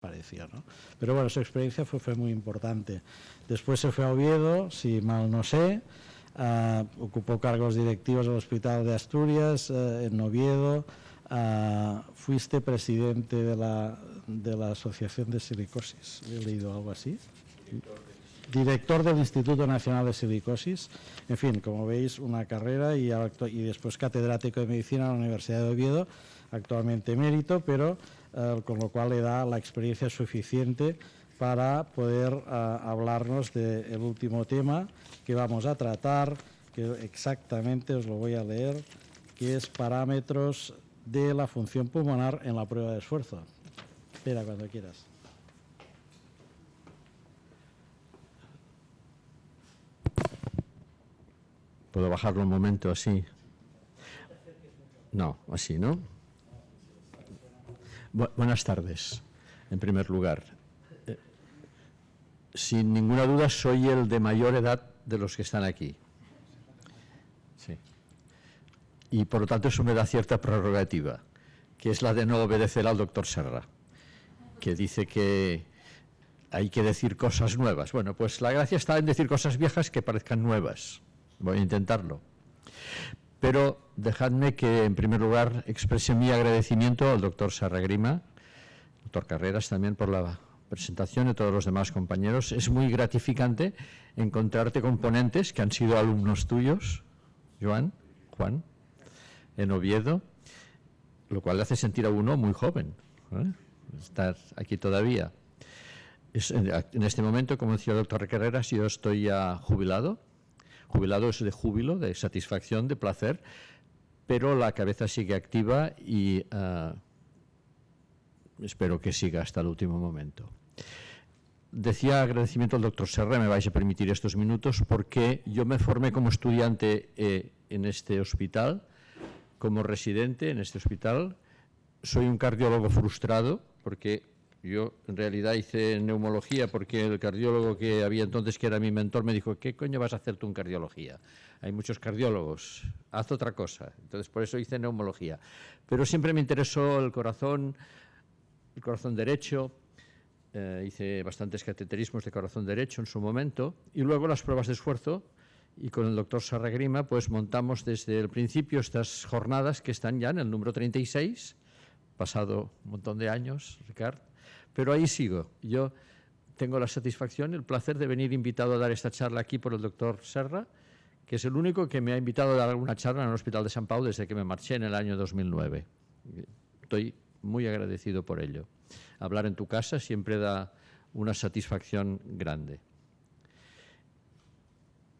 parecía, ¿no? Pero bueno, su experiencia fue muy importante. Después se fue a Oviedo, si mal no sé, ocupó cargos directivos del Hospital de Asturias, en Oviedo. Fuiste presidente de la Asociación de Silicosis, he leído algo así. Director del Instituto Nacional de Silicosis. En fin, como veis, una carrera y después catedrático de Medicina en la Universidad de Oviedo, actualmente emérito, pero con lo cual le da la experiencia suficiente para poder hablarnos del último tema que vamos a tratar, que exactamente os lo voy a leer, que es parámetros de la función pulmonar en la prueba de esfuerzo. Espera, cuando quieras. ¿Puedo bajarlo un momento así? No, así, ¿no? Buenas tardes, en primer lugar. Sin ninguna duda soy el de mayor edad de los que están aquí. Sí. Y por lo tanto eso me da cierta prerrogativa, que es la de no obedecer al doctor Serra, que dice que hay que decir cosas nuevas. Bueno, pues la gracia está en decir cosas viejas que parezcan nuevas. Voy a intentarlo. Pero dejadme que, en primer lugar, exprese mi agradecimiento al doctor Serra Grima, doctor Carreras también por la presentación y todos los demás compañeros. Es muy gratificante encontrarte con ponentes que han sido alumnos tuyos, Juan, en Oviedo, lo cual le hace sentir a uno muy joven, estar aquí todavía. En este momento, como decía el doctor Carreras, yo estoy ya jubilado. Jubilado es de júbilo, de satisfacción, de placer, pero la cabeza sigue activa y espero que siga hasta el último momento. Decía agradecimiento al doctor Serra, me vais a permitir estos minutos, porque yo me formé como estudiante en este hospital, como residente en este hospital. Soy un cardiólogo frustrado, porque yo en realidad hice neumología porque el cardiólogo que había entonces, que era mi mentor, me dijo: ¿qué coño vas a hacer tú en cardiología? Hay muchos cardiólogos, haz otra cosa. Entonces por eso hice neumología. Pero siempre me interesó el corazón derecho, hice bastantes cateterismos de corazón derecho en su momento, y luego las pruebas de esfuerzo, y con el doctor Serra Grima pues montamos desde el principio estas jornadas que están ya en el número 36, pasado un montón de años, Ricard. Pero ahí sigo. Yo tengo la satisfacción, el placer de venir invitado a dar esta charla aquí por el doctor Serra, que es el único que me ha invitado a dar alguna charla en el Hospital de Sant Pau desde que me marché en el año 2009. Estoy muy agradecido por ello. Hablar en tu casa siempre da una satisfacción grande.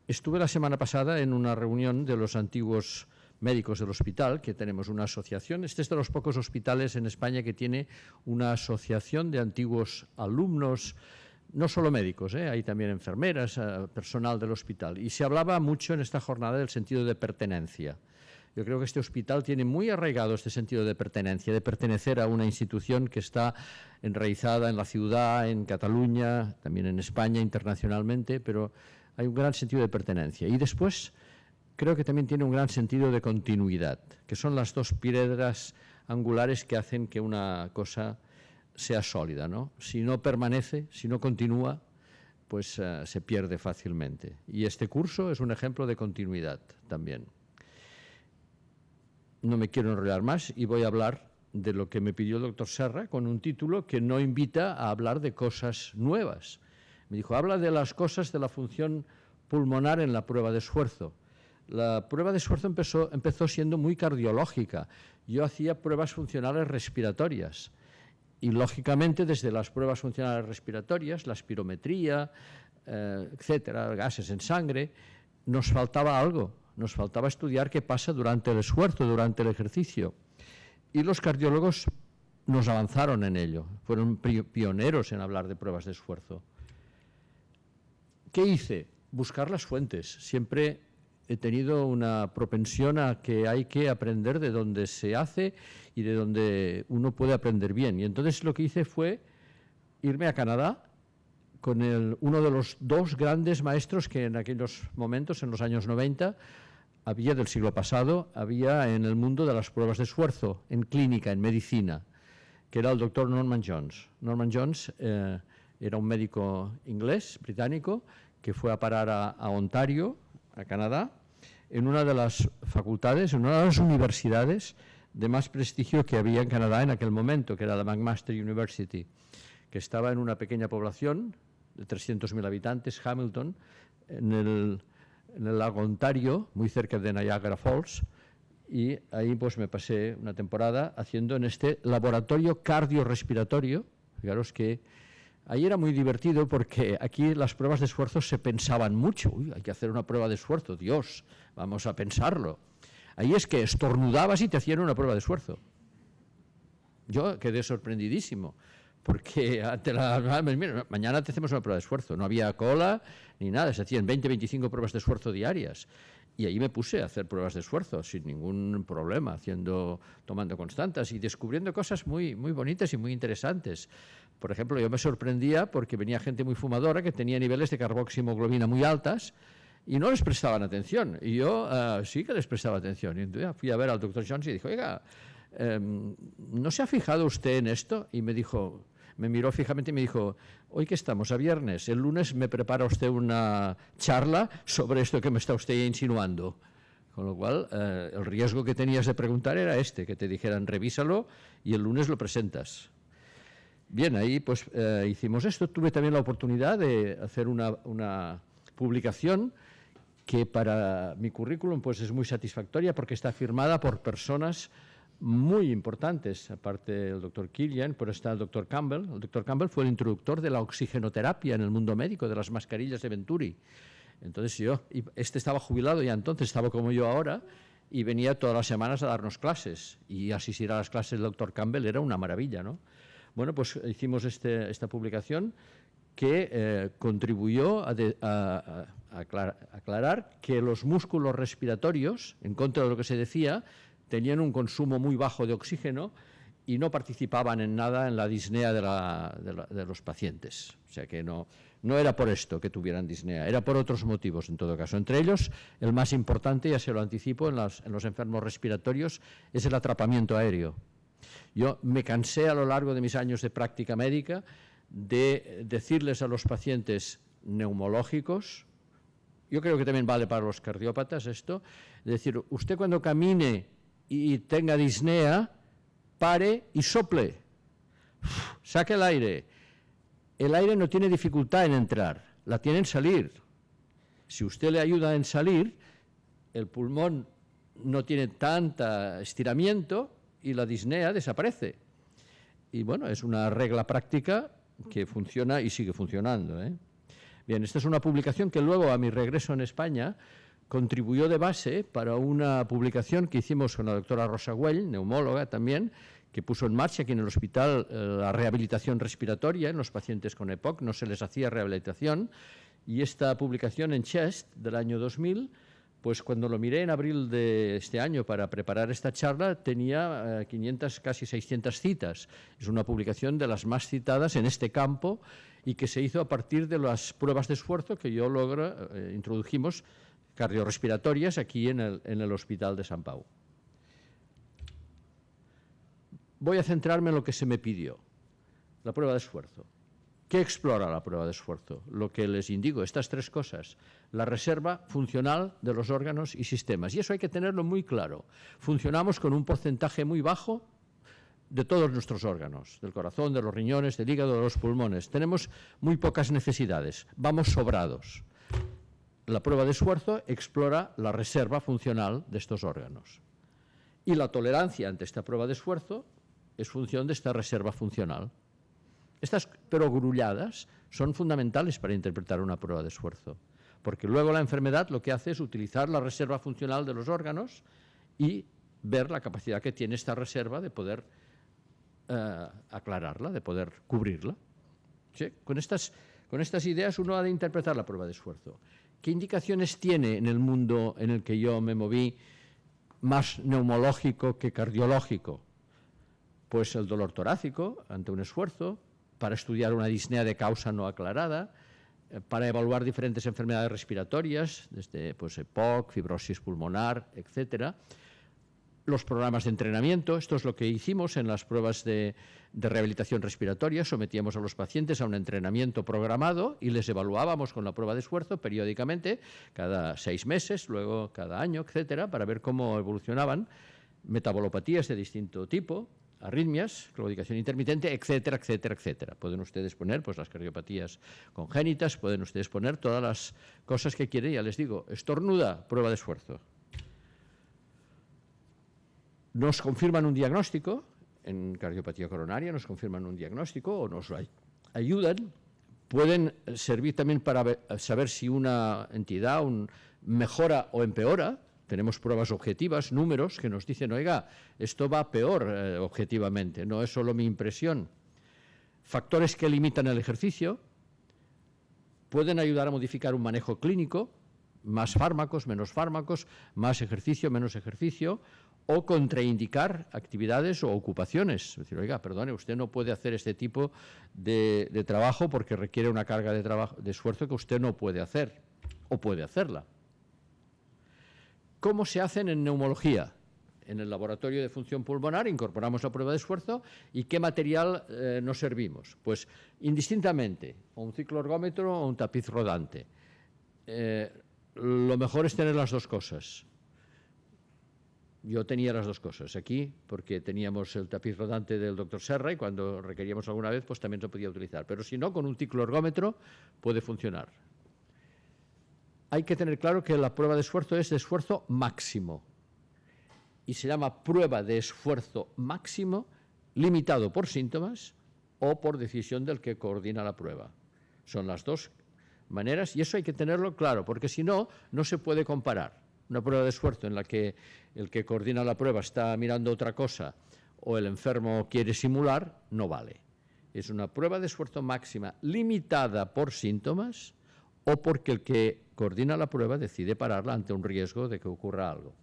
Estuve la semana pasada en una reunión de los antiguos médicos del hospital, que tenemos una asociación. Este es de los pocos hospitales en España que tiene una asociación de antiguos alumnos, no solo médicos, hay también enfermeras, personal del hospital. Y se hablaba mucho en esta jornada del sentido de pertenencia. Yo creo que este hospital tiene muy arraigado este sentido de pertenencia, de pertenecer a una institución que está enraizada en la ciudad, en Cataluña, también en España, internacionalmente, pero hay un gran sentido de pertenencia. Y después creo que también tiene un gran sentido de continuidad, que son las dos piedras angulares que hacen que una cosa sea sólida, ¿no? Si no permanece, si no continúa, pues se pierde fácilmente. Y este curso es un ejemplo de continuidad también. No me quiero enrollar más y voy a hablar de lo que me pidió el doctor Serra con un título que no invita a hablar de cosas nuevas. Me dijo: habla de las cosas de la función pulmonar en la prueba de esfuerzo. La prueba de esfuerzo empezó siendo muy cardiológica. Yo hacía pruebas funcionales respiratorias y, lógicamente, desde las pruebas funcionales respiratorias, la espirometría, etcétera, gases en sangre, nos faltaba algo. Nos faltaba estudiar qué pasa durante el esfuerzo, durante el ejercicio. Y los cardiólogos nos avanzaron en ello. Fueron pioneros en hablar de pruebas de esfuerzo. ¿Qué hice? Buscar las fuentes. Siempre he tenido una propensión a que hay que aprender de donde se hace y de donde uno puede aprender bien. Y entonces lo que hice fue irme a Canadá con uno de los dos grandes maestros que en aquellos momentos, en los años 90, había del siglo pasado, había en el mundo de las pruebas de esfuerzo, en clínica, en medicina. que era el doctor Norman Jones. Norman Jones era un médico inglés, británico, que fue a parar a Ontario, a Canadá, en una de las facultades, en una de las universidades de más prestigio que había en Canadá en aquel momento, que era la McMaster University, que estaba en una pequeña población de 300.000 habitantes, Hamilton, en el lago Ontario, muy cerca de Niagara Falls, y ahí pues me pasé una temporada haciendo en este laboratorio cardiorrespiratorio. Fijaros que ahí era muy divertido porque aquí las pruebas de esfuerzo se pensaban mucho. Uy, hay que hacer una prueba de esfuerzo, Dios, vamos a pensarlo. Ahí es que estornudabas y te hacían una prueba de esfuerzo. Yo quedé sorprendidísimo, porque mira, mañana te hacemos una prueba de esfuerzo. No había cola ni nada, se hacían 20, 25 pruebas de esfuerzo diarias. Y ahí me puse a hacer pruebas de esfuerzo sin ningún problema, tomando constantes y descubriendo cosas muy, muy bonitas y muy interesantes. Por ejemplo, yo me sorprendía porque venía gente muy fumadora que tenía niveles de carboximoglobina muy altas y no les prestaban atención. Y yo sí que les prestaba atención. Y entonces fui a ver al doctor Jones y dije, oiga, ¿no se ha fijado usted en esto? Y me dijo, me miró fijamente y me dijo, hoy que estamos a viernes, el lunes me prepara usted una charla sobre esto que me está usted insinuando. Con lo cual, el riesgo que tenías de preguntar era que te dijeran, revísalo y el lunes lo presentas. Bien, ahí pues hicimos esto. Tuve también la oportunidad de hacer una publicación que para mi currículum pues es muy satisfactoria porque está firmada por personas muy importantes, aparte del doctor Killian, pero está el doctor Campbell. El doctor Campbell fue el introductor de la oxigenoterapia en el mundo médico, de las mascarillas de Venturi. Entonces estaba jubilado ya entonces, estaba como yo ahora, y venía todas las semanas a darnos clases. Y asistir a las clases del doctor Campbell era una maravilla, ¿no? Bueno, pues hicimos esta publicación que contribuyó a aclarar que los músculos respiratorios, en contra de lo que se decía, tenían un consumo muy bajo de oxígeno y no participaban en nada en la disnea de los pacientes. O sea que no era por esto que tuvieran disnea, era por otros motivos en todo caso. Entre ellos, el más importante, ya se lo anticipo, en los enfermos respiratorios, es el atrapamiento aéreo. Yo me cansé a lo largo de mis años de práctica médica de decirles a los pacientes neumológicos, yo creo que también vale para los cardiópatas esto, es decir, usted cuando camine y tenga disnea, pare y sople, saque el aire. El aire no tiene dificultad en entrar, la tiene en salir. Si usted le ayuda en salir, el pulmón no tiene tanto estiramiento y la disnea desaparece. Y bueno, es una regla práctica que funciona y sigue funcionando, Bien, esta es una publicación que luego, a mi regreso en España, contribuyó de base para una publicación que hicimos con la doctora Rosa Güell, neumóloga también, que puso en marcha aquí en el hospital la rehabilitación respiratoria en los pacientes con EPOC, no se les hacía rehabilitación, y esta publicación en Chest del año 2000, pues cuando lo miré en abril de este año para preparar esta charla, tenía 500, casi 600 citas. Es una publicación de las más citadas en este campo y que se hizo a partir de las pruebas de esfuerzo que yo introdujimos cardiorrespiratorias aquí en el Hospital de Sant Pau. Voy a centrarme en lo que se me pidió, la prueba de esfuerzo. ¿Qué explora la prueba de esfuerzo? Lo que les indico, estas tres cosas. La reserva funcional de los órganos y sistemas. Y eso hay que tenerlo muy claro. Funcionamos con un porcentaje muy bajo de todos nuestros órganos, del corazón, de los riñones, del hígado, de los pulmones. Tenemos muy pocas necesidades, vamos sobrados. La prueba de esfuerzo explora la reserva funcional de estos órganos. Y la tolerancia ante esta prueba de esfuerzo es función de esta reserva funcional. Estas perogrulladas son fundamentales para interpretar una prueba de esfuerzo, porque luego la enfermedad lo que hace es utilizar la reserva funcional de los órganos y ver la capacidad que tiene esta reserva de poder aclararla, de poder cubrirla. ¿Sí? Con estas ideas uno ha de interpretar la prueba de esfuerzo. ¿Qué indicaciones tiene en el mundo en el que yo me moví más neumológico que cardiológico? Pues el dolor torácico ante un esfuerzo, para estudiar una disnea de causa no aclarada, para evaluar diferentes enfermedades respiratorias, desde pues, EPOC, fibrosis pulmonar, etc. los programas de entrenamiento. Esto es lo que hicimos en las pruebas de rehabilitación respiratoria. Sometíamos a los pacientes a un entrenamiento programado y les evaluábamos con la prueba de esfuerzo periódicamente, cada 6 meses, luego cada año, etcétera, para ver cómo evolucionaban metabolopatías de distinto tipo, arritmias, claudicación intermitente, etcétera, etcétera, etcétera. Pueden ustedes poner pues, las cardiopatías congénitas, pueden ustedes poner todas las cosas que quieren. Ya les digo, estornuda, prueba de esfuerzo. Nos confirman un diagnóstico, en cardiopatía coronaria nos confirman un diagnóstico o nos ayudan. Pueden servir también para saber si una entidad mejora o empeora. Tenemos pruebas objetivas, números que nos dicen, oiga, esto va peor objetivamente, no es solo mi impresión. Factores que limitan el ejercicio pueden ayudar a modificar un manejo clínico, más fármacos, menos fármacos, más ejercicio, menos ejercicio, o contraindicar actividades o ocupaciones. Es decir, oiga, perdone, usted no puede hacer este tipo de trabajo porque requiere una carga de esfuerzo que usted no puede hacer, o puede hacerla. ¿Cómo se hacen en neumología? En el laboratorio de función pulmonar incorporamos la prueba de esfuerzo y ¿qué material nos servimos? Pues indistintamente, o un cicloergómetro o un tapiz rodante. Lo mejor es tener las dos cosas. Yo tenía las dos cosas aquí porque teníamos el tapiz rodante del doctor Serra y cuando requeríamos alguna vez pues también lo podía utilizar. Pero si no, con un cicloergómetro puede funcionar. Hay que tener claro que la prueba de esfuerzo es de esfuerzo máximo y se llama prueba de esfuerzo máximo limitado por síntomas o por decisión del que coordina la prueba. Son las dos maneras y eso hay que tenerlo claro porque si no, no se puede comparar. Una prueba de esfuerzo en la que el que coordina la prueba está mirando otra cosa o el enfermo quiere simular, no vale. Es una prueba de esfuerzo máxima limitada por síntomas o porque el que coordina la prueba decide pararla ante un riesgo de que ocurra algo.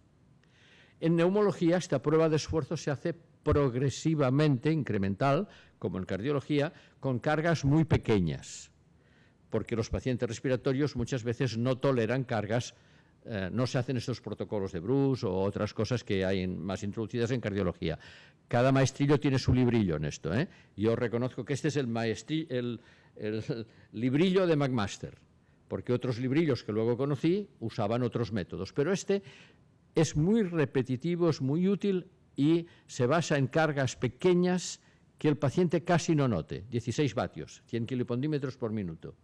En neumología, esta prueba de esfuerzo se hace progresivamente, incremental, como en cardiología, con cargas muy pequeñas, porque los pacientes respiratorios muchas veces no toleran cargas. No se hacen estos protocolos de Bruce o otras cosas que hay más introducidas en cardiología. Cada maestrillo tiene su librillo en esto. Yo reconozco que este es el librillo de McMaster, porque otros librillos que luego conocí usaban otros métodos. Pero este es muy repetitivo, es muy útil y se basa en cargas pequeñas que el paciente casi no note. 16 vatios, 100 kilopondímetros por minuto.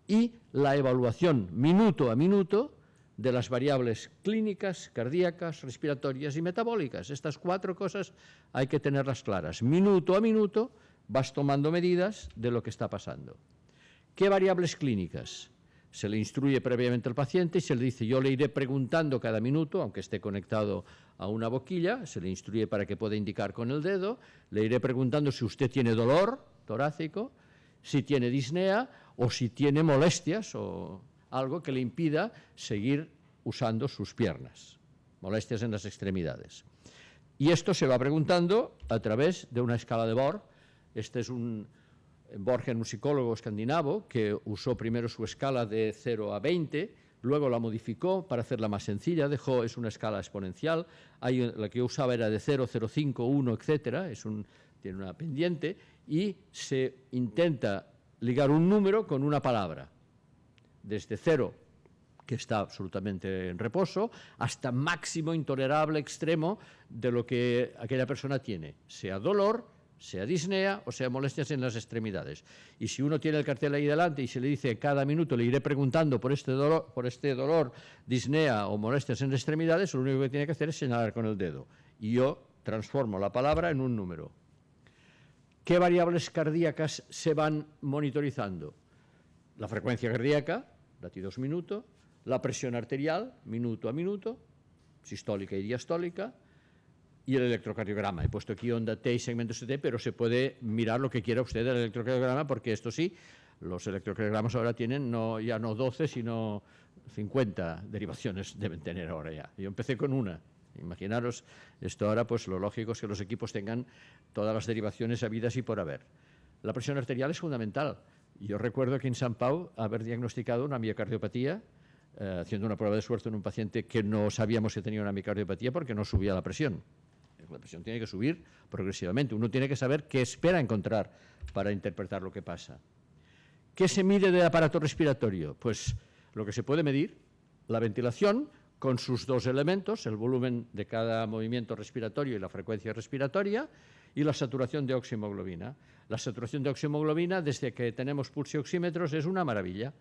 Y la evaluación minuto a minuto de las variables clínicas, cardíacas, respiratorias y metabólicas. Estas 4 cosas hay que tenerlas claras. Minuto a minuto vas tomando medidas de lo que está pasando. ¿Qué variables clínicas? Se le instruye previamente al paciente y se le dice, yo le iré preguntando cada minuto, aunque esté conectado a una boquilla, se le instruye para que pueda indicar con el dedo, le iré preguntando si usted tiene dolor torácico, si tiene disnea o si tiene molestias o algo que le impida seguir usando sus piernas, molestias en las extremidades. Y esto se va preguntando a través de una escala de Borg. Este es Borgen, un psicólogo escandinavo, que usó primero su escala de 0 a 20, luego la modificó para hacerla más sencilla, es una escala exponencial, la que yo usaba era de 0, 0, 5, 1, etcétera, tiene una pendiente, y se intenta ligar un número con una palabra. Desde 0, que está absolutamente en reposo, hasta máximo intolerable extremo de lo que aquella persona tiene, sea dolor, sea disnea o sea molestias en las extremidades. Y si uno tiene el cartel ahí delante y se le dice cada minuto le iré preguntando por este dolor, disnea o molestias en las extremidades, lo único que tiene que hacer es señalar con el dedo. Y yo transformo la palabra en un número. ¿Qué variables cardíacas se van monitorizando? La frecuencia cardíaca, latidos minuto, la presión arterial, minuto a minuto, sistólica y diastólica, y el electrocardiograma. He puesto aquí onda T y segmentos T, pero se puede mirar lo que quiera usted del electrocardiograma, porque esto sí, los electrocardiogramas ahora tienen ya no 12, sino 50 derivaciones deben tener ahora ya. Yo empecé con una. Imaginaros, esto ahora pues lo lógico es que los equipos tengan todas las derivaciones habidas y por haber. La presión arterial es fundamental. Yo recuerdo que en San Pau haber diagnosticado una miocardiopatía haciendo una prueba de esfuerzo en un paciente que no sabíamos que tenía una miocardiopatía porque no subía la presión. La presión tiene que subir progresivamente. Uno tiene que saber qué espera encontrar para interpretar lo que pasa. ¿Qué se mide del aparato respiratorio? Pues lo que se puede medir, la ventilación con sus dos elementos, el volumen de cada movimiento respiratorio y la frecuencia respiratoria, y la saturación de oxihemoglobina. La saturación de oxihemoglobina, desde que tenemos pulsioxímetros, es una maravilla.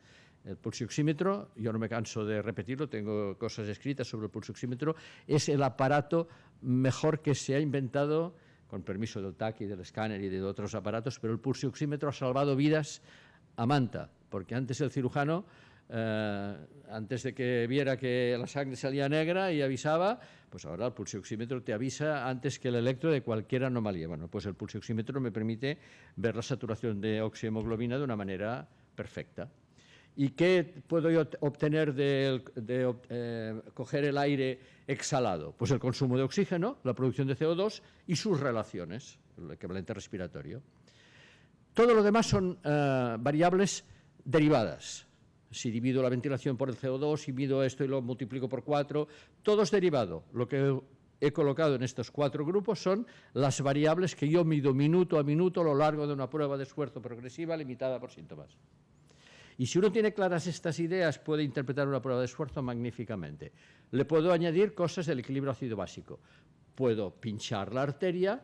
El pulsioxímetro, yo no me canso de repetirlo, tengo cosas escritas sobre el pulsioxímetro, es el aparato mejor que se ha inventado, con permiso del TAC y del escáner y de otros aparatos, pero el pulsioxímetro ha salvado vidas a manta, porque antes el cirujano, antes de que viera que la sangre salía negra y avisaba, pues ahora el pulsioxímetro te avisa antes que el electro de cualquier anomalía. Bueno, pues el pulsioxímetro me permite ver la saturación de oxihemoglobina de una manera perfecta. ¿Y qué puedo yo obtener de coger el aire exhalado? Pues el consumo de oxígeno, la producción de CO2 y sus relaciones, el equivalente respiratorio. Todo lo demás son variables derivadas. Si divido la ventilación por el CO2, si mido esto y lo multiplico por 4, todo es derivado. Lo que he colocado en estos 4 grupos son las variables que yo mido minuto a minuto a lo largo de una prueba de esfuerzo progresiva limitada por síntomas. Y si uno tiene claras estas ideas, puede interpretar una prueba de esfuerzo magníficamente. Le puedo añadir cosas del equilibrio ácido básico. Puedo pinchar la arteria,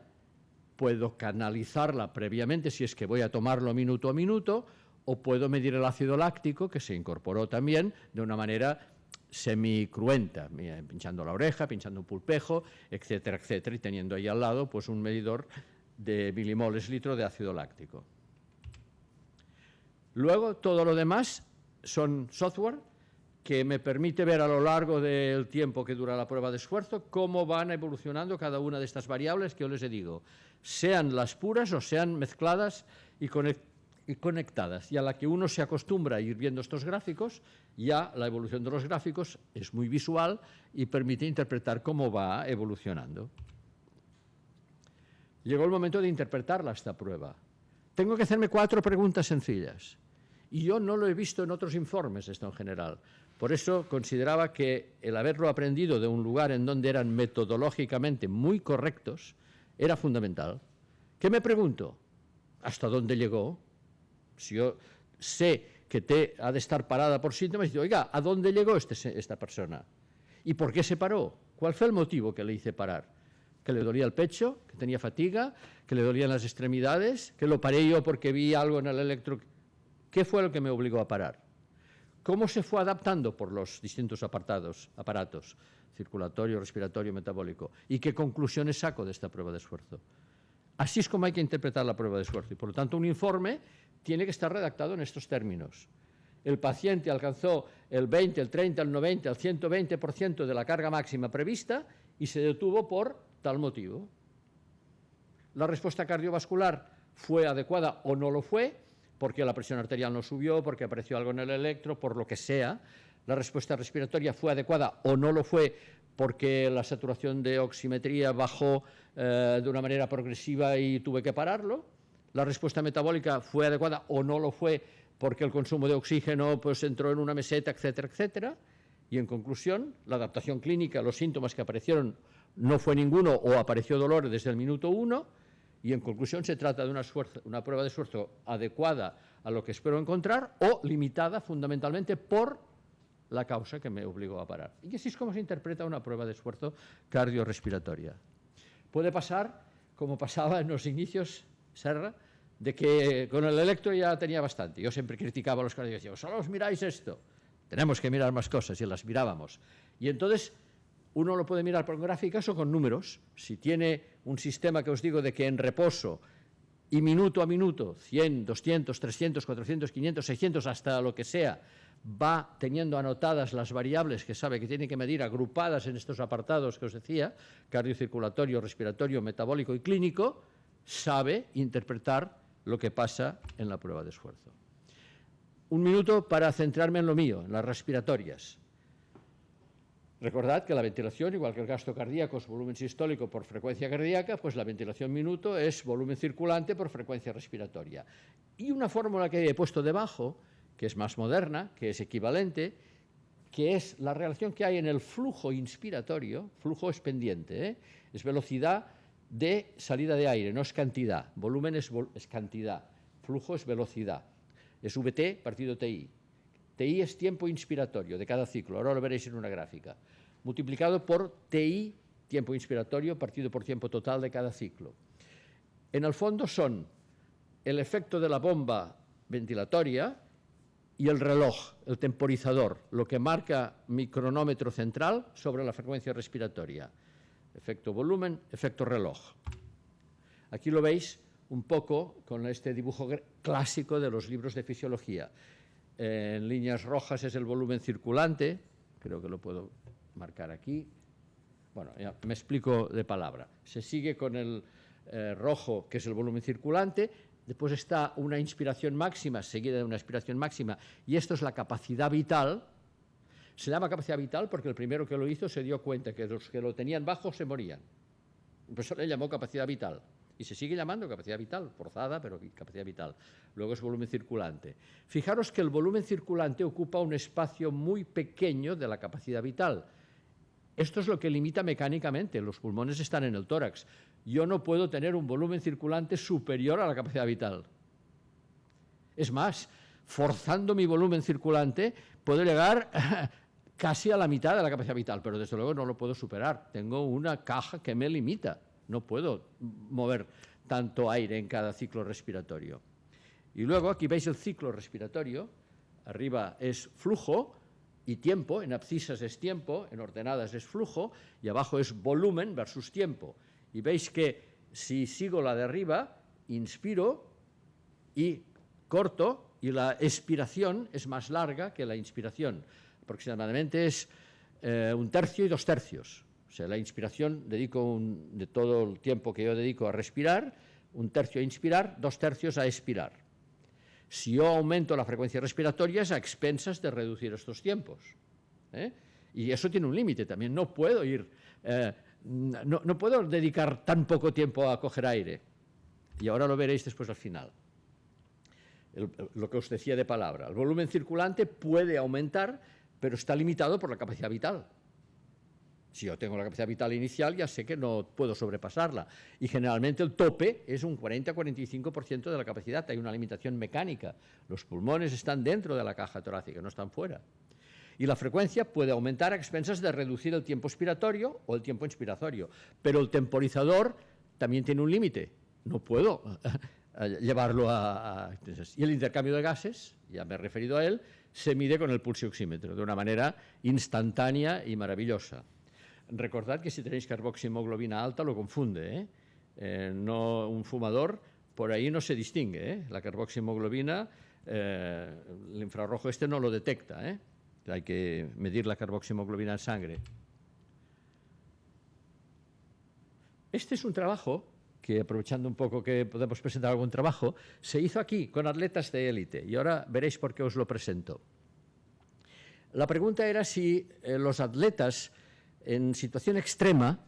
puedo canalizarla previamente si es que voy a tomarlo minuto a minuto, o puedo medir el ácido láctico, que se incorporó también de una manera semicruenta, pinchando la oreja, pinchando un pulpejo, etcétera, etcétera, y teniendo ahí al lado pues, un medidor de milimoles litro de ácido láctico. Luego, todo lo demás son software que me permite ver a lo largo del tiempo que dura la prueba de esfuerzo cómo van evolucionando cada una de estas variables que yo les digo, sean las puras o sean mezcladas y conectadas. Y a la que uno se acostumbra a ir viendo estos gráficos, ya la evolución de los gráficos es muy visual y permite interpretar cómo va evolucionando. Llegó el momento de interpretarla esta prueba. Tengo que hacerme 4 preguntas sencillas. Y yo no lo he visto en otros informes, esto en general. Por eso consideraba que el haberlo aprendido de un lugar en donde eran metodológicamente muy correctos era fundamental. ¿Qué me pregunto? ¿Hasta dónde llegó? Si yo sé que ha de estar parada por síntomas, y digo, oiga, ¿a dónde llegó esta persona? ¿Y por qué se paró? ¿Cuál fue el motivo que le hice parar? ¿Que le dolía el pecho? ¿Que tenía fatiga? ¿Que le dolían las extremidades? ¿Que lo paré yo porque vi algo en el electro? ¿Qué fue lo que me obligó a parar? ¿Cómo se fue adaptando por los distintos aparatos, circulatorio, respiratorio, metabólico? ¿Y qué conclusiones saco de esta prueba de esfuerzo? Así es como hay que interpretar la prueba de esfuerzo. Y por lo tanto, un informe tiene que estar redactado en estos términos. El paciente alcanzó el 20, el 30, el 90, el 120% de la carga máxima prevista y se detuvo por tal motivo. La respuesta cardiovascular fue adecuada o no lo fue, porque la presión arterial no subió, porque apareció algo en el electro, por lo que sea. La respuesta respiratoria fue adecuada o no lo fue, porque la saturación de oximetría bajó de una manera progresiva y tuve que pararlo. La respuesta metabólica fue adecuada o no lo fue, porque el consumo de oxígeno pues, entró en una meseta, etcétera, etcétera. Y en conclusión, la adaptación clínica, los síntomas que aparecieron no fue ninguno o apareció dolor desde el minuto 1. Y en conclusión se trata de una prueba de esfuerzo adecuada a lo que espero encontrar o limitada fundamentalmente por la causa que me obligó a parar. Y así es como se interpreta una prueba de esfuerzo cardiorrespiratoria. Puede pasar, como pasaba en los inicios, Serra, de que con el electro ya tenía bastante. Yo siempre criticaba a los cardiólogos, decía, solo os miráis esto. Tenemos que mirar más cosas y las mirábamos. Y entonces uno lo puede mirar por gráficas o con números. Si tiene un sistema que os digo de que en reposo y minuto a minuto, 100, 200, 300, 400, 500, 600, hasta lo que sea, va teniendo anotadas las variables que sabe que tiene que medir agrupadas en estos apartados que os decía, cardiocirculatorio, respiratorio, metabólico y clínico, sabe interpretar lo que pasa en la prueba de esfuerzo. Un minuto para centrarme en lo mío, en las respiratorias. Recordad que la ventilación, igual que el gasto cardíaco es volumen sistólico por frecuencia cardíaca, pues la ventilación minuto es volumen circulante por frecuencia respiratoria. Y una fórmula que he puesto debajo, que es más moderna, que es equivalente, que es la relación que hay en el flujo inspiratorio. Flujo es pendiente, es velocidad de salida de aire, no es cantidad. Volumen es cantidad, flujo es velocidad. Es VT partido TI. TI es tiempo inspiratorio de cada ciclo, ahora lo veréis en una gráfica, multiplicado por TI, tiempo inspiratorio, partido por tiempo total de cada ciclo. En el fondo son el efecto de la bomba ventilatoria y el reloj, el temporizador, lo que marca mi cronómetro central sobre la frecuencia respiratoria. Efecto volumen, efecto reloj. Aquí lo veis un poco con este dibujo clásico de los libros de fisiología. En líneas rojas es el volumen circulante, creo que lo puedo marcar aquí. Bueno, ya me explico de palabra. Se sigue con el rojo, que es el volumen circulante, después está una inspiración máxima, seguida de una expiración máxima, y esto es la capacidad vital. Se llama capacidad vital porque el primero que lo hizo se dio cuenta que los que lo tenían bajo se morían. Por eso le llamó capacidad vital. Y se sigue llamando capacidad vital, forzada, pero capacidad vital. Luego es volumen circulante. Fijaros que el volumen circulante ocupa un espacio muy pequeño de la capacidad vital. Esto es lo que limita mecánicamente. Los pulmones están en el tórax. Yo no puedo tener un volumen circulante superior a la capacidad vital. Es más, forzando mi volumen circulante, puedo llegar casi a la mitad de la capacidad vital, pero desde luego no lo puedo superar. Tengo una caja que me limita. No puedo mover tanto aire en cada ciclo respiratorio. Y luego aquí veis el ciclo respiratorio. Arriba es flujo y tiempo. En abscisas es tiempo, en ordenadas es flujo, y abajo es volumen versus tiempo. Y veis que si sigo la de arriba, inspiro y corto, y la expiración es más larga que la inspiración. Aproximadamente es 1/3 y 2/3. O sea, la inspiración dedico de todo el tiempo que yo dedico a respirar, 1/3 a inspirar, 2/3 a expirar. Si yo aumento la frecuencia respiratoria es a expensas de reducir estos tiempos. Y eso tiene un límite también. No puedo no puedo dedicar tan poco tiempo a coger aire. Y ahora lo veréis después al final. Lo que os decía de palabra. El volumen circulante puede aumentar, pero está limitado por la capacidad vital. Si yo tengo la capacidad vital inicial, ya sé que no puedo sobrepasarla. Y generalmente el tope es un 40-45% de la capacidad. Hay una limitación mecánica. Los pulmones están dentro de la caja torácica, no están fuera. Y la frecuencia puede aumentar a expensas de reducir el tiempo expiratorio o el tiempo inspiratorio. Pero el temporizador también tiene un límite. No puedo llevarlo Y el intercambio de gases, ya me he referido a él, se mide con el pulsioxímetro de una manera instantánea y maravillosa. Recordad que si tenéis carboxiemoglobina alta lo confunde. No, un fumador por ahí no se distingue. La carboxiemoglobina, el infrarrojo este no lo detecta. Hay que medir la carboxiemoglobina en sangre. Este es un trabajo que, aprovechando un poco que podemos presentar algún trabajo, se hizo aquí con atletas de élite y ahora veréis por qué os lo presento. La pregunta era si los atletas en situación extrema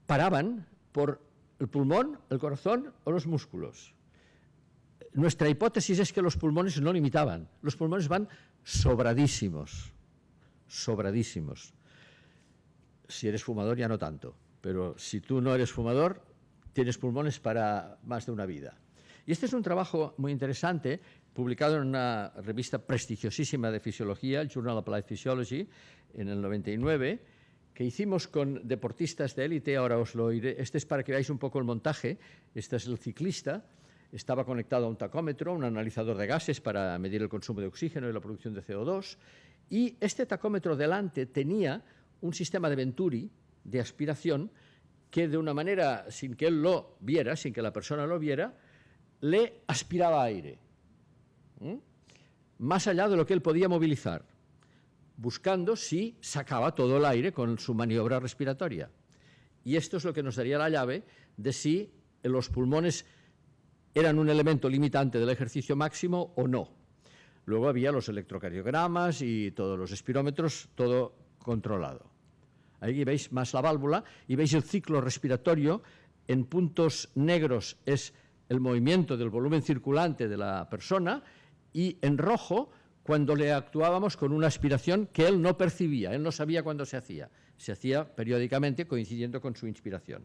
paraban por el pulmón, el corazón o los músculos. Nuestra hipótesis es que los pulmones no limitaban. Los pulmones van sobradísimos, sobradísimos. Si eres fumador ya no tanto, pero si tú no eres fumador, tienes pulmones para más de una vida. Y este es un trabajo muy interesante, publicado en una revista prestigiosísima de fisiología, el Journal of Applied Physiology, en el 99, que hicimos con deportistas de élite. Ahora os lo iré. Este es para que veáis un poco el montaje. Este es el ciclista. Estaba conectado a un tacómetro, un analizador de gases para medir el consumo de oxígeno y la producción de CO2. Y este tacómetro delante tenía un sistema de Venturi, de aspiración, que de una manera, sin que él lo viera, sin que la persona lo viera, le aspiraba aire. Más allá de lo que él podía movilizar, buscando si sacaba todo el aire con su maniobra respiratoria. Y esto es lo que nos daría la llave de si los pulmones eran un elemento limitante del ejercicio máximo o no. Luego había los electrocardiogramas y todos los espirómetros, todo controlado. Ahí veis más la válvula y veis el ciclo respiratorio. En puntos negros es el movimiento del volumen circulante de la persona y en rojo cuando le actuábamos con una aspiración que él no percibía, él no sabía cuándo se hacía periódicamente coincidiendo con su inspiración.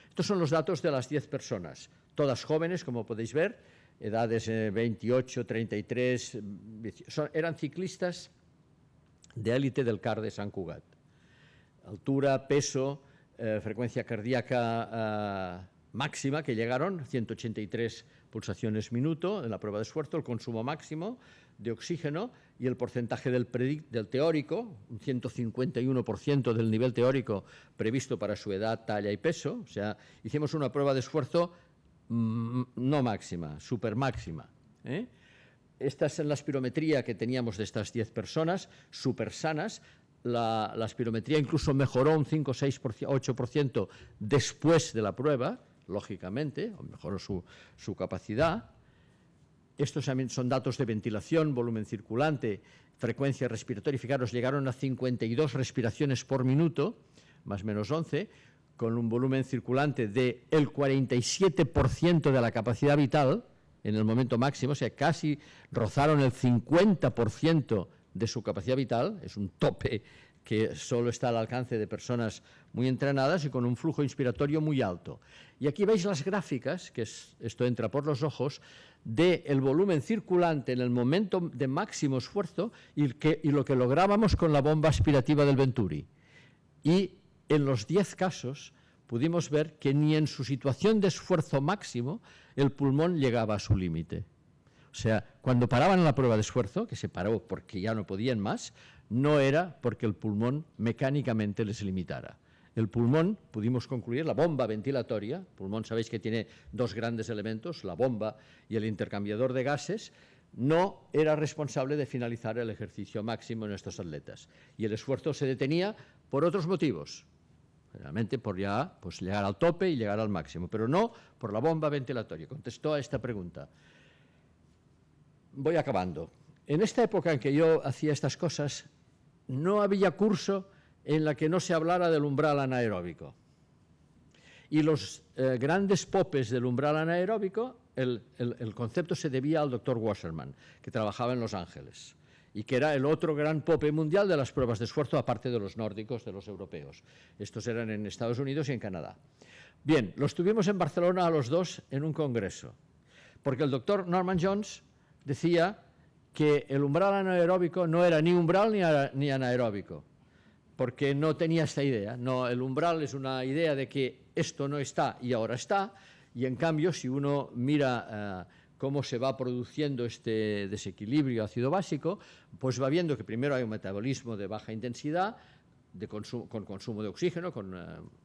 Estos son los datos de las 10 personas, todas jóvenes, como podéis ver, edades 28, 33, eran ciclistas de élite del CAR de Sant Cugat. Altura, peso, frecuencia cardíaca máxima que llegaron, 183 pulsaciones minuto en la prueba de esfuerzo, el consumo máximo de oxígeno y el porcentaje del teórico, un 151% del nivel teórico previsto para su edad, talla y peso. O sea, hicimos una prueba de esfuerzo no máxima, super máxima. Esta es la espirometría que teníamos de estas 10 personas, súper sanas. La espirometría incluso mejoró un 5, 6, 8% después de la prueba, lógicamente, o mejoró su capacidad. Estos son datos de ventilación, volumen circulante, frecuencia respiratoria. Fijaros, llegaron a 52 respiraciones por minuto, más o menos 11, con un volumen circulante del 47% de la capacidad vital en el momento máximo, o sea, casi rozaron el 50% de su capacidad vital, es un tope que solo está al alcance de personas muy entrenadas y con un flujo inspiratorio muy alto. Y aquí veis las gráficas, que esto entra por los ojos, del volumen circulante en el momento de máximo esfuerzo y lo que lográbamos con la bomba aspirativa del Venturi. Y en los 10 casos pudimos ver que ni en su situación de esfuerzo máximo el pulmón llegaba a su límite. O sea, cuando paraban la prueba de esfuerzo, que se paró porque ya no podían más, no era porque el pulmón mecánicamente les limitara. El pulmón, pudimos concluir, la bomba ventilatoria, el pulmón sabéis que tiene dos grandes elementos, la bomba y el intercambiador de gases, no era responsable de finalizar el ejercicio máximo en estos atletas. Y el esfuerzo se detenía por otros motivos, realmente por ya llegar al tope y llegar al máximo, pero no por la bomba ventilatoria. Contestó a esta pregunta. Voy acabando. En esta época en que yo hacía estas cosas, no había curso en la que no se hablara del umbral anaeróbico. Y los grandes popes del umbral anaeróbico, el concepto se debía al doctor Wasserman, que trabajaba en Los Ángeles, y que era el otro gran pope mundial de las pruebas de esfuerzo, aparte de los nórdicos, de los europeos. Estos eran en Estados Unidos y en Canadá. Bien, los tuvimos en Barcelona a los dos en un congreso, porque el doctor Norman Jones decía que el umbral anaeróbico no era ni umbral ni anaeróbico, porque no tenía esta idea. No, el umbral es una idea de que esto no está y ahora está, y en cambio si uno mira cómo se va produciendo este desequilibrio ácido básico, pues va viendo que primero hay un metabolismo de baja intensidad, con consumo de oxígeno, con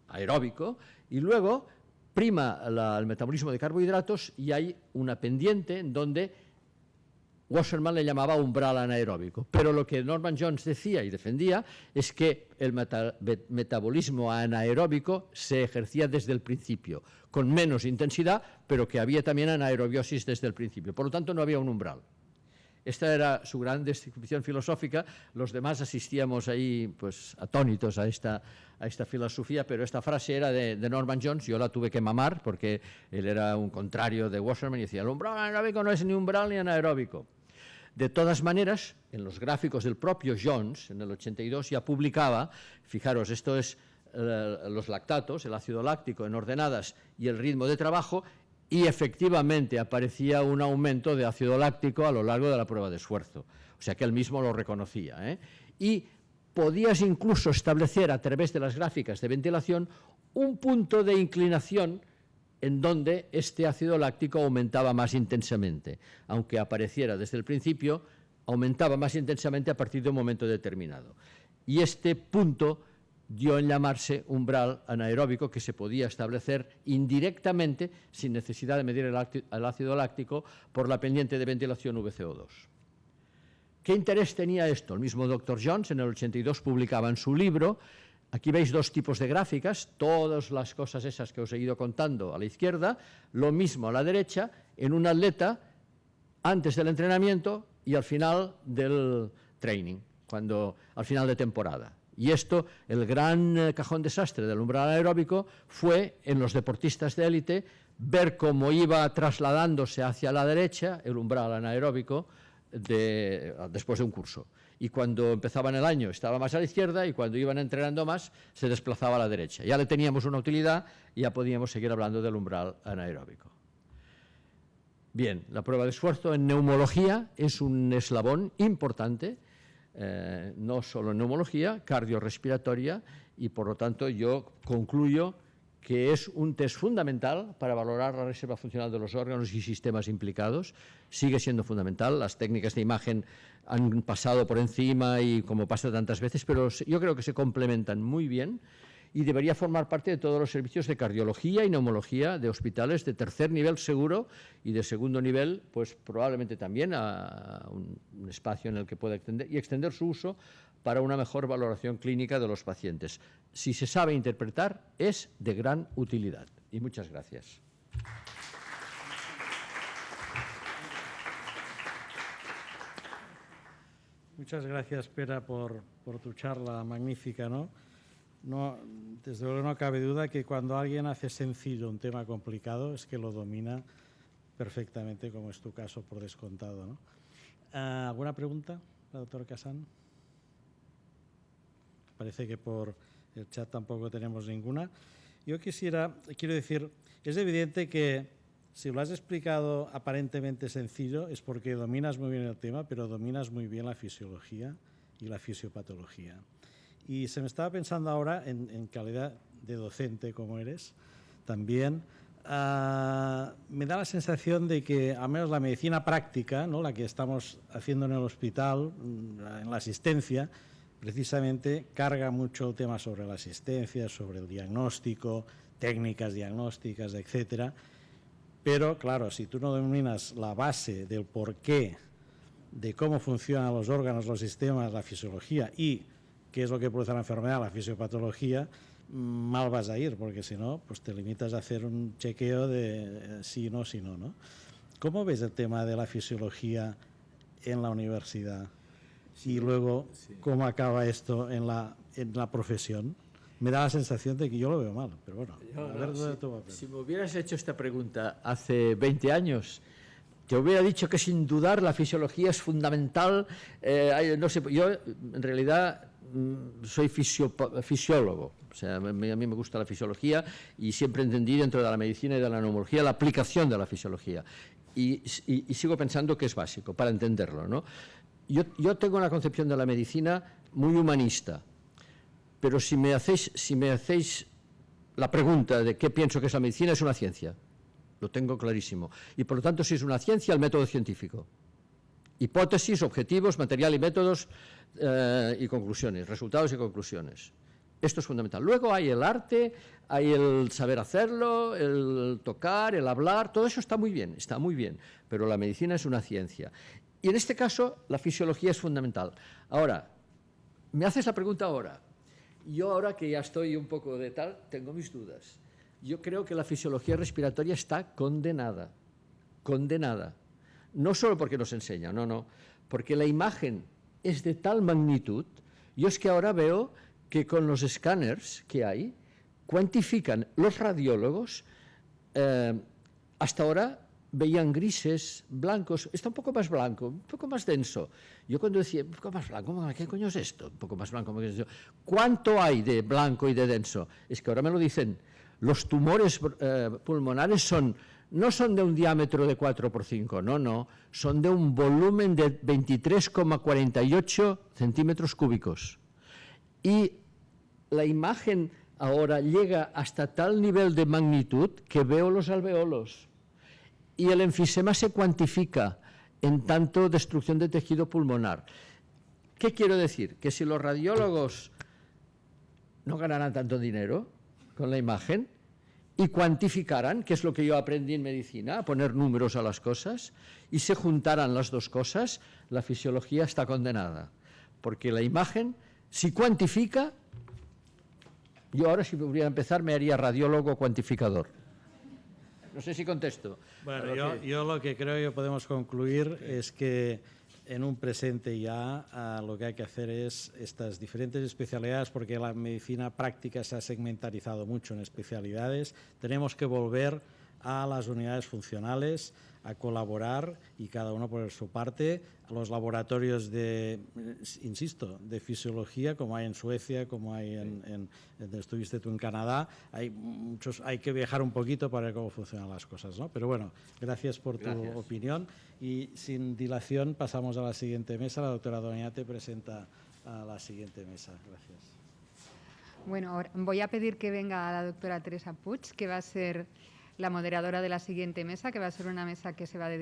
aeróbico, y luego prima el metabolismo de carbohidratos y hay una pendiente en donde Wasserman le llamaba umbral anaeróbico, pero lo que Norman Jones decía y defendía es que el metabolismo anaeróbico se ejercía desde el principio, con menos intensidad, pero que había también anaerobiosis desde el principio. Por lo tanto, no había un umbral. Esta era su gran descripción filosófica. Los demás asistíamos ahí pues, atónitos a esta filosofía, pero esta frase era de Norman Jones. Yo la tuve que mamar porque él era un contrario de Wasserman y decía, el umbral anaeróbico no es ni umbral ni anaeróbico. De todas maneras, en los gráficos del propio Jones, en el 82, ya publicaba, fijaros, esto es los lactatos, el ácido láctico en ordenadas y el ritmo de trabajo, y efectivamente aparecía un aumento de ácido láctico a lo largo de la prueba de esfuerzo. O sea que él mismo lo reconocía. Y podías incluso establecer a través de las gráficas de ventilación un punto de inclinación en donde este ácido láctico aumentaba más intensamente. Aunque apareciera desde el principio, aumentaba más intensamente a partir de un momento determinado. Y este punto dio en llamarse umbral anaeróbico, que se podía establecer indirectamente, sin necesidad de medir el ácido láctico, por la pendiente de ventilación VCO2. ¿Qué interés tenía esto? El mismo Dr. Jones en el 82 publicaba en su libro. Aquí veis dos tipos de gráficas, todas las cosas esas que os he ido contando a la izquierda, lo mismo a la derecha, en un atleta antes del entrenamiento y al final del training, al final de temporada. Y esto, el gran cajón desastre del umbral anaeróbico fue en los deportistas de élite ver cómo iba trasladándose hacia la derecha el umbral anaeróbico después de un curso. Y cuando empezaban el año estaba más a la izquierda y cuando iban entrenando más se desplazaba a la derecha. Ya le teníamos una utilidad y ya podíamos seguir hablando del umbral anaeróbico. Bien, la prueba de esfuerzo en neumología es un eslabón importante, no solo en neumología, cardiorrespiratoria, y por lo tanto yo concluyo que es un test fundamental para valorar la reserva funcional de los órganos y sistemas implicados. Sigue siendo fundamental, las técnicas de imagen han pasado por encima y como pasa tantas veces, pero yo creo que se complementan muy bien y debería formar parte de todos los servicios de cardiología y neumología de hospitales de tercer nivel seguro y de segundo nivel, pues probablemente también a un espacio en el que pueda extender su uso para una mejor valoración clínica de los pacientes. Si se sabe interpretar, es de gran utilidad. Y muchas gracias. Muchas gracias, Pere, por tu charla magnífica, ¿no? Desde luego no cabe duda que cuando alguien hace sencillo un tema complicado es que lo domina perfectamente, como es tu caso, por descontado, ¿no? ¿Alguna pregunta, doctor Casán? Parece que por el chat tampoco tenemos ninguna. Yo quiero decir, es evidente que si lo has explicado aparentemente sencillo es porque dominas muy bien el tema, pero dominas muy bien la fisiología y la fisiopatología. Y se me estaba pensando ahora, en calidad de docente como eres, también, me da la sensación de que, al menos la medicina práctica, ¿no?, la que estamos haciendo en el hospital, en la asistencia, precisamente carga mucho el tema sobre la asistencia, sobre el diagnóstico, técnicas diagnósticas, etcétera. Pero, claro, si tú no dominas la base del porqué, de cómo funcionan los órganos, los sistemas, la fisiología y qué es lo que produce la enfermedad, la fisiopatología, mal vas a ir, porque si no, pues te limitas a hacer un chequeo de sí o no, ¿no? ¿Cómo ves el tema de la fisiología en la universidad? Y luego, ¿cómo acaba esto en la profesión? Me da la sensación de que yo lo veo mal, pero bueno. Si me hubieras hecho esta pregunta hace 20 años, te hubiera dicho que sin dudar la fisiología es fundamental. No sé, yo en realidad soy fisiólogo, o sea, a mí me gusta la fisiología y siempre entendí dentro de la medicina y de la neumología la aplicación de la fisiología. Y sigo pensando que es básico para entenderlo, ¿no? Yo tengo una concepción de la medicina muy humanista, pero si me hacéis la pregunta de qué pienso que es la medicina, es una ciencia. Lo tengo clarísimo. Y por lo tanto, si es una ciencia, el método científico. Hipótesis, objetivos, material y métodos y conclusiones, resultados y conclusiones. Esto es fundamental. Luego hay el arte, hay el saber hacerlo, el tocar, el hablar, todo eso está muy bien, pero la medicina es una ciencia. Y en este caso, la fisiología es fundamental. Ahora, me haces la pregunta ahora. Yo ahora que ya estoy un poco de tal, tengo mis dudas. Yo creo que la fisiología respiratoria está condenada. No solo porque nos enseña, no, porque la imagen es de tal magnitud. Yo es que ahora veo que con los escáneres que hay, cuantifican los radiólogos, hasta ahora veían grises, blancos, está un poco más blanco, un poco más denso. Yo cuando decía, un poco más blanco, ¿qué coño es esto? Un poco más blanco, ¿cuánto hay de blanco y de denso? Es que ahora me lo dicen, los tumores pulmonares no son de un diámetro de 4×5, no, son de un volumen de 23,48 centímetros cúbicos. Y la imagen ahora llega hasta tal nivel de magnitud que veo los alveolos. Y el enfisema se cuantifica en tanto destrucción de tejido pulmonar. ¿Qué quiero decir? Que si los radiólogos no ganarán tanto dinero con la imagen y cuantificaran, que es lo que yo aprendí en medicina, a poner números a las cosas, y se juntaran las dos cosas, la fisiología está condenada. Porque la imagen, si cuantifica, yo ahora si pudiera empezar me haría radiólogo cuantificador. No sé si contesto. Bueno, yo lo que creo que podemos concluir es que en un presente ya lo que hay que hacer es estas diferentes especialidades, porque la medicina práctica se ha segmentarizado mucho en especialidades. Tenemos que volver a las unidades funcionales a colaborar y cada uno por su parte, a los laboratorios de, insisto, de fisiología, como hay en Suecia, como hay estuviste tú en Canadá, hay que viajar un poquito para ver cómo funcionan las cosas, ¿no? Pero bueno, gracias por tu opinión y sin dilación pasamos a la siguiente mesa. La doctora Doñate presenta a la siguiente mesa. Gracias. Bueno, ahora voy a pedir que venga la doctora Teresa Puig, que va a ser la moderadora de la siguiente mesa, que va a ser una mesa que se va a dedicar